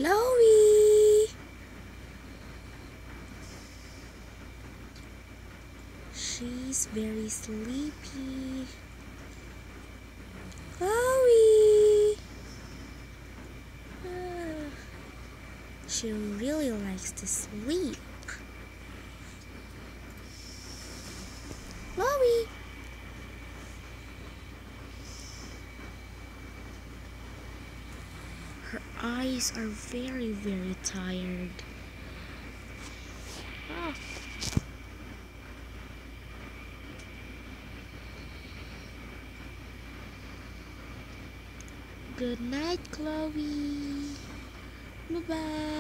Chloe! She's very sleepy. Chloe! She really likes to sleep. Chloe! Her eyes are very, very tired. Ah. Good night, Chloe. Bye-bye.